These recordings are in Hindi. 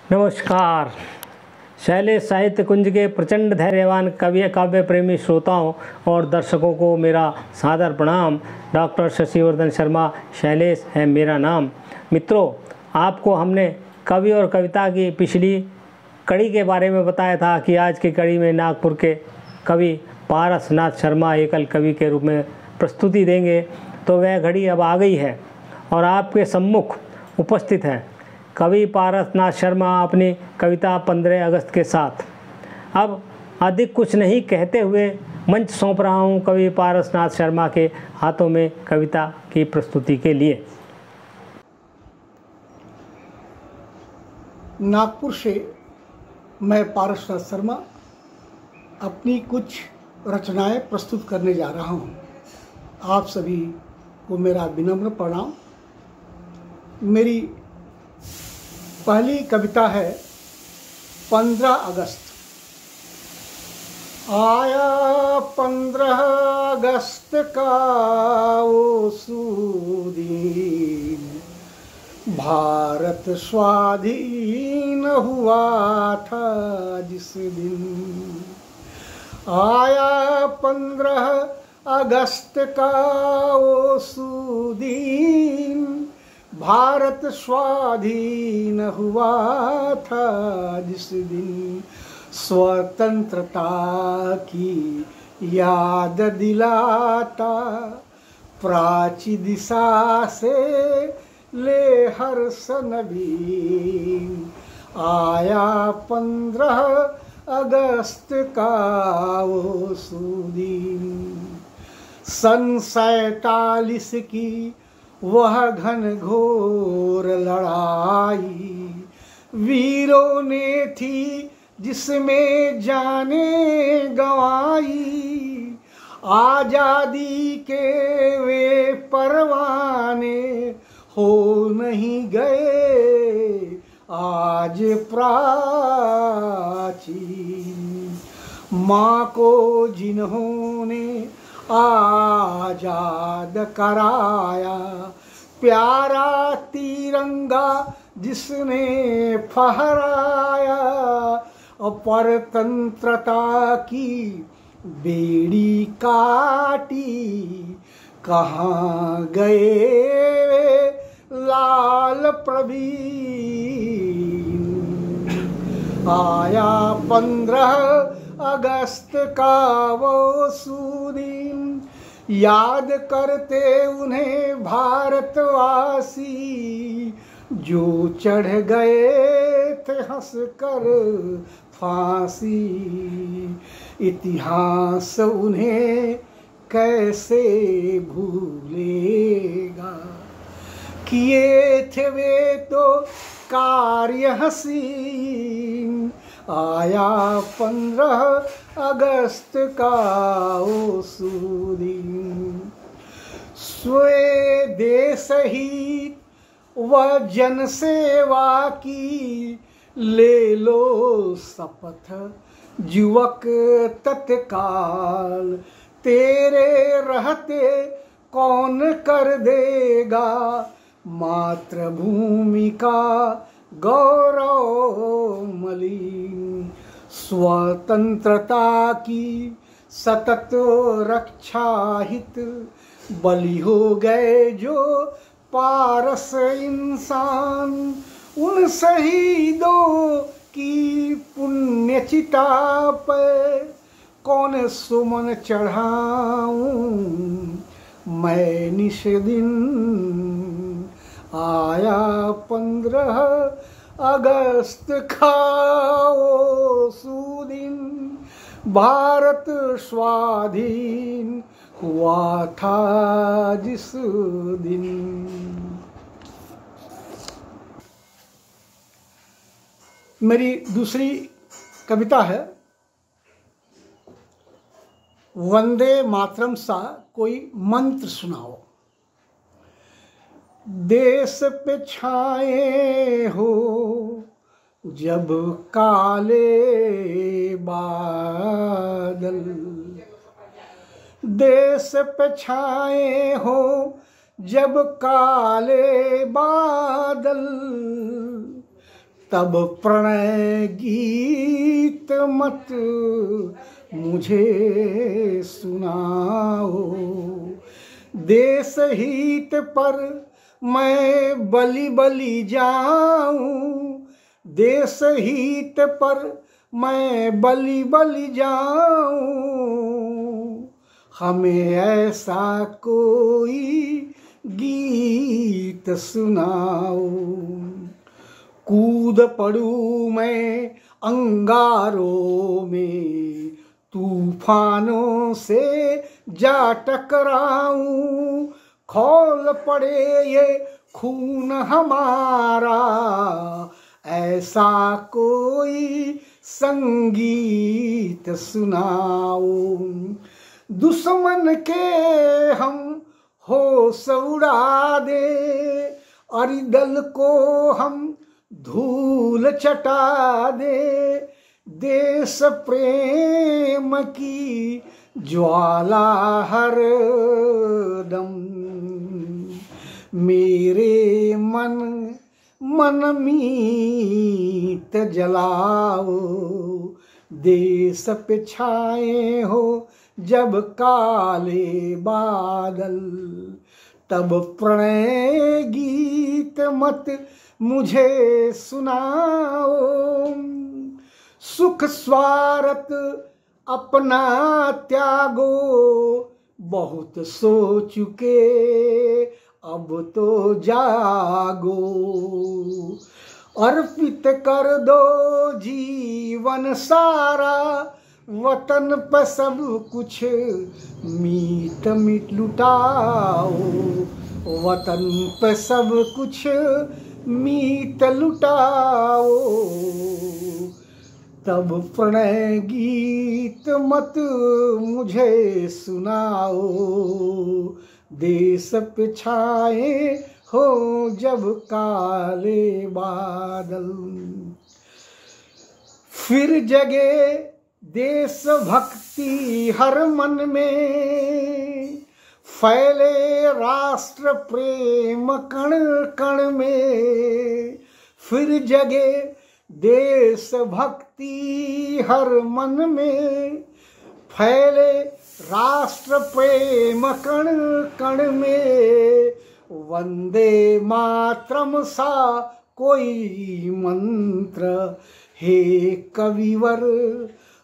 नमस्कार। शैलेश साहित्य कुंज के प्रचंड धैर्यवान कवि काव्य प्रेमी श्रोताओं और दर्शकों को मेरा सादर प्रणाम। डॉक्टर शशिवर्धन शर्मा, शैलेश है मेरा नाम। मित्रों, आपको हमने कवि और कविता की पिछली कड़ी के बारे में बताया था कि आज की कड़ी में नागपुर के कवि पारसनाथ शर्मा एकल कवि के रूप में प्रस्तुति देंगे। तो वह घड़ी अब आ गई है और आपके सम्मुख उपस्थित हैं कवि पारसनाथ शर्मा अपनी कविता 15 अगस्त के साथ। अब अधिक कुछ नहीं कहते हुए मंच सौंप रहा हूँ कवि पारसनाथ शर्मा के हाथों में कविता की प्रस्तुति के लिए। नागपुर से मैं पारसनाथ शर्मा अपनी कुछ रचनाएं प्रस्तुत करने जा रहा हूँ। आप सभी को मेरा विनम्र प्रणाम। मेरी पहली कविता है 15 अगस्त। आया 15 अगस्त का वो सुदीन, भारत स्वाधीन हुआ था जिस दिन। आया 15 अगस्त का वो सुदीन, भारत स्वाधीन हुआ था जिस दिन। स्वतंत्रता की याद दिलाता प्राची दिशा से ले हर्ष नवीन। आया 15 अगस्त का वो सुदीन। सन 47 की वह घनघोर लड़ाई, वीरों ने थी जिसमें जाने गंवाई। आजादी के वे परवाने हो नहीं गए आज प्राचीन। माँ को जिन्होंने आजाद कराया, प्यारा तिरंगा जिसने फहराया। परतंत्रता की बेड़ी काटी, कहाँ गए लाल प्रवीण। आया 15 अगस्त का वो सुदीन, याद करते उन्हें भारतवासी जो चढ़ गए थे हंसकर फांसी। इतिहास उन्हें कैसे भूलेगा, किए थे वे तो कार्य हसीन। आया 15 अगस्त का वो सुदीन। स्वदेश ही वह जन सेवा की ले लो शपथ, युवक तत्काल। तेरे रहते कौन कर देगा मातृभूमि का गौरव मलिन। स्वतंत्रता की सतत रक्षा हित बलि हो गए जो पारस इंसान। उन शहीदों की पुण्य चिता पे कौन सुमन चढ़ाऊं मैं निश दिन। आया 15 अगस्त का वो सुदीन, भारत स्वाधीन हुआ था जिस दिन। मेरी दूसरी कविता है वंदे मातरम सा कोई मंत्र सुनाओ। देश पे छाए हो जब काले बादल, देश पे छाए हो जब काले बादल, तब प्रणय गीत मत मुझे सुनाओ। देश हित पर मैं बलि बलि जाऊं, देश हित पर मैं बलि बलि जाऊं। हमें ऐसा कोई गीत सुनाओ। कूद पड़ूं मैं अंगारों में, तूफानों से जा टकराऊं। खौल पड़े ये खून हमारा, ऐसा कोई संगीत सुनाओ। दुश्मन के हम होश उड़ा दे, अरिदल को हम धूल चटा दे। देश प्रेम की ज्वाला हर दम मेरे मन मीत जलाओ। देश पे छाए हो जब काले बादल, तब प्रणय गीत मत मुझे सुनाओ। सुख स्वार्थ अपना त्यागो, बहुत सो चुके अब तो जागो। अर्पित कर दो जीवन सारा, वतन पर सब कुछ मीत मीत लुटाओ। वतन पे सब कुछ मीत लुटाओ। तब प्रणय गीत मत मुझे सुनाओ। देश पे छाए हो जब काले बादल, फिर जगे देशभक्ति हर मन में। फैले राष्ट्र प्रेम कण कण में, फिर जगे देशभक्ति हर मन में। फैले राष्ट्र प्रेम कण कण में। वंदे मातरम सा कोई मंत्र, हे कविवर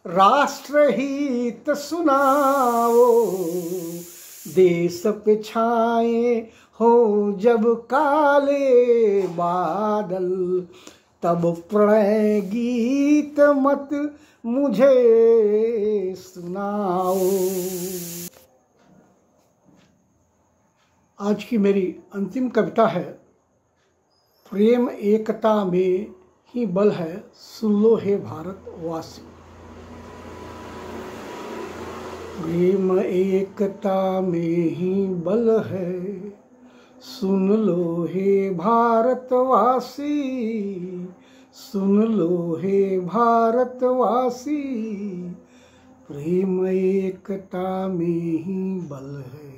राष्ट्रहित सुनाओ। देश पे छाए हो जब काले बादल, तब प्रणय गीत मत मुझे सुनाओ। आज की मेरी अंतिम कविता है, प्रेम एकता में ही बल है, सुन लो हे भारतवासी। प्रेम एकता में ही बल है, सुन लो हे भारतवासी। सुन लो हे भारतवासी, प्रेम एकता में ही बल है,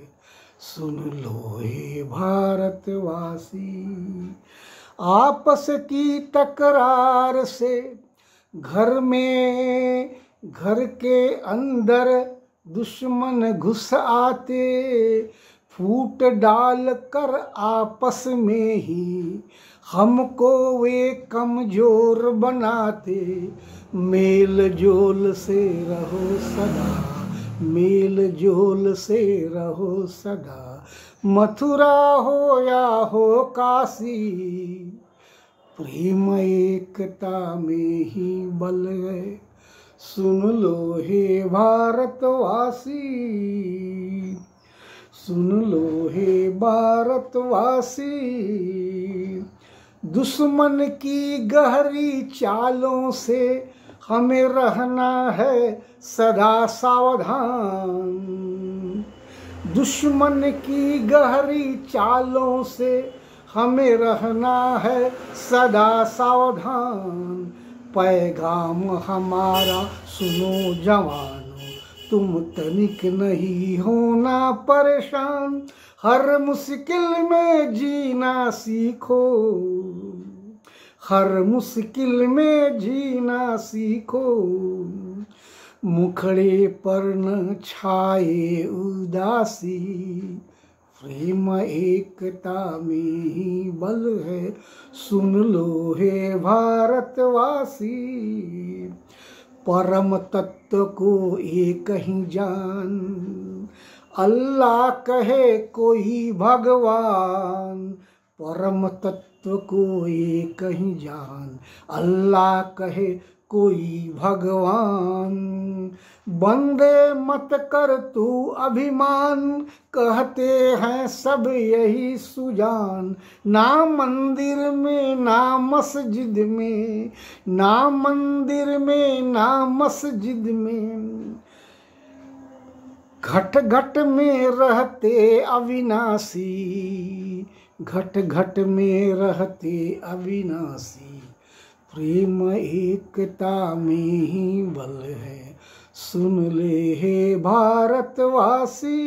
सुन लो हे भारतवासी। आपस की तकरार से घर में, घर के अंदर दुश्मन घुस आते। फूट डाल कर आपस में ही हमको वे कमजोर बनाते। मेल जोल से रहो सदा, मेल जोल से रहो सदा। मथुरा हो या हो काशी, प्रेम एकता में ही बल है, सुन लो हे भारतवासी। सुन लो हे भारतवासी। दुश्मन की गहरी चालों से हमें रहना है सदा सावधान। दुश्मन की गहरी चालों से हमें रहना है सदा सावधान। पैगाम हमारा सुनो जवानों, तुम तनिक नहीं होना परेशान। हर मुश्किल में जीना सीखो, हर मुश्किल में जीना सीखो, मुखड़े पर न छाए उदासी, प्रेम एकता में ही बल है, सुन लो हे भारतवासी। परम तत्व को एक ही जान, अल्लाह कहे कोई भगवान। परम तत्व को एक ही जान, अल्लाह कहे कोई भगवान। बंदे मत कर तू अभिमान, कहते हैं सब यही सुजान। ना मंदिर में ना मस्जिद में, ना मंदिर में ना मस्जिद में, घट घट में रहते अविनाशी, घट घट में रहते अविनाशी। प्रेम एकता में ही बल है, सुन ले हे भारतवासी।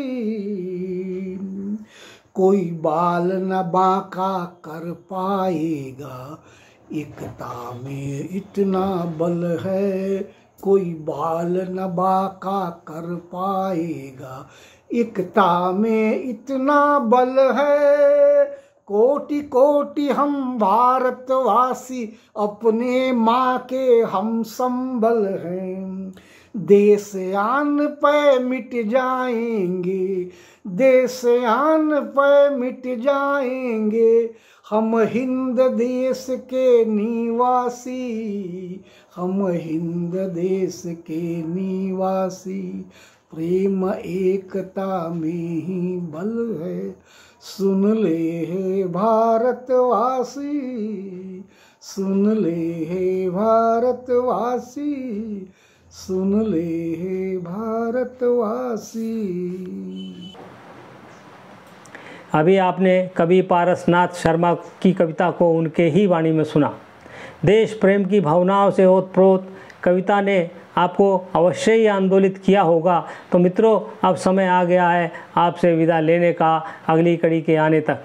कोई बाल न बांका कर पाएगा, एकता में इतना बल है। कोई बाल न बांका कर पाएगा, एकता में इतना बल है। कोटि कोटि हम भारतवासी, अपने माँ के हम संबल हैं। देश आन पे मिट जाएंगे, देश आन पे मिट जाएंगे, हम हिंद देश के निवासी, हम हिंद देश के निवासी। प्रेम एकता में ही बल है, सुन ले हे भारतवासी, सुन ले हे भारतवासी, सुन ले हे भारतवासी। अभी आपने कवि पारसनाथ शर्मा की कविता को उनके ही वाणी में सुना। देश प्रेम की भावनाओं से ओतप्रोत कविता ने आपको अवश्य ही आंदोलित किया होगा। तो मित्रों, अब समय आ गया है आपसे विदा लेने का अगली कड़ी के आने तक।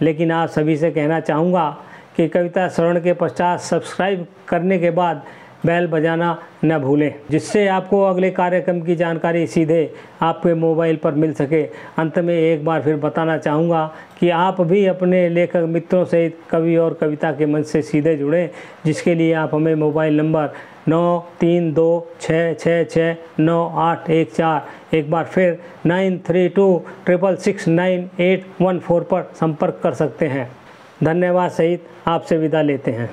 लेकिन आप सभी से कहना चाहूँगा कि कविता श्रवण के पश्चात सब्सक्राइब करने के बाद बेल बजाना न भूलें, जिससे आपको अगले कार्यक्रम की जानकारी सीधे आपके मोबाइल पर मिल सके। अंत में एक बार फिर बताना चाहूँगा कि आप भी अपने लेखक मित्रों से कवि और कविता के मंच से सीधे जुड़ें, जिसके लिए आप हमें मोबाइल नंबर 9326669814, एक बार फिर 9326669814 पर संपर्क कर सकते हैं। धन्यवाद सहित आपसे विदा लेते हैं।